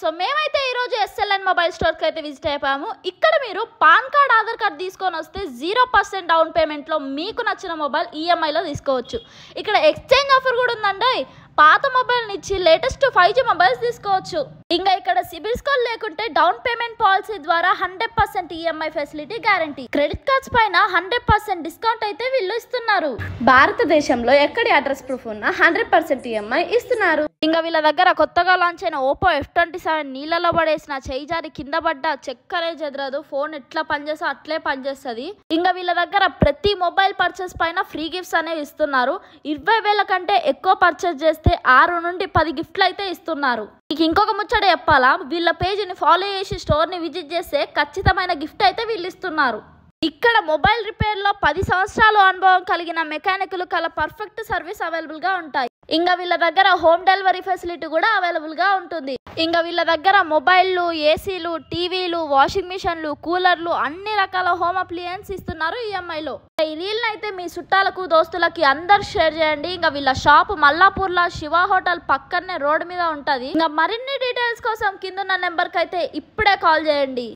So మేమైతే ఈ రోజు ఎస్ఎల్ఎన్ మొబైల్ స్టోర్ కి అయితే విజిట్ అయిపోయాము. ఇక్కడ మీరు పాన్ కార్డ్ ఆధార్ కార్డ్ తీసుకొని వస్తే 0% డౌన్ పేమెంట్ లో మీకు నచ్చిన మొబైల్ ఈఎంఐ లో తీసుకోవచ్చు. ఇక్కడ ఎక్స్చేంజ్ ఆఫర్ కూడా ఉందండి. పాత మొబైల్ ఇచ్చి లేటెస్ట్ 5G మొబైల్స్ తీసుకోవచ్చు. ఇంకా ఇక్కడ సిబిల్ స్కోర్ లేకుంటే డౌన్ పేమెంట్ పాలసీ ద్వారా 100% EMI facility guarantee. Credit cards పైన 100% డిస్కౌంట్ అయితే వీళ్ళు ఇస్తున్నారు. భారతదేశంలో ఎక్కడి అడ్రస్ ప్రూఫ్ ఉన్న 100% ఈఎంఐ ఇస్తున్నారు. ఇంకా వీళ్ళ దగ్గర కొత్తగా లాంచ్ అయిన Oppo F27 నీళ్ళలో పడేసిన చేయి జారి కింద పడ్డ చెక్కనే చెదరదు. ఫోన్ ఎట్లా పనిచేస్తా అట్లే పనిచేస్తుంది. ఇంకా వీళ్ళ దగ్గర ప్రతి మొబైల్ పర్చేస్ పైన ఫ్రీ గిఫ్ట్స్ అనేవి ఇస్తున్నారు. 20,000 కంటే ఎక్కువ పర్చేస్ చేస్తే 6 నుండి 10 గిఫ్ట్లు అయితే ఇస్తున్నారు. మీకు ఇంకొక ముచ్చట చెప్పాలా, వీళ్ళ పేజీని ఫాలో చేసి స్టోర్ని విజిట్ చేస్తే ఖచ్చితమైన గిఫ్ట్ అయితే వీళ్ళు ఇస్తున్నారు. ఇక్కడ మొబైల్ రిపేర్లో 10 సంవత్సరాల అనుభవం కలిగిన మెకానికులు కల పర్ఫెక్ట్ సర్వీస్ అవైలబుల్గా ఉంటాయి. ఇంకా వీళ్ళ దగ్గర హోమ్ డెలివరీ ఫెసిలిటీ కూడా అవైలబుల్గా ఉంటుంది. ఇంకా వీళ్ళ దగ్గర మొబైల్లు, ఏసీలు, టీవీలు, వాషింగ్ మిషన్లు, కూలర్లు అన్ని రకాల హోమ్ అప్లయన్స్ ఇస్తున్నారు ఈఎంఐలో. ఈ రీల్ని అయితే మీ చుట్టాలకు, దోస్తులకి అందరు షేర్ చేయండి. ఇంకా వీళ్ళ షాప్ మల్లాపూర్లో శివ హోటల్ పక్కనే రోడ్ మీద ఉంటుంది. ఇంకా మరిన్ని డీటెయిల్స్ కోసం కింద ఉన్న నెంబర్కి అయితే ఇప్పుడే కాల్ చేయండి.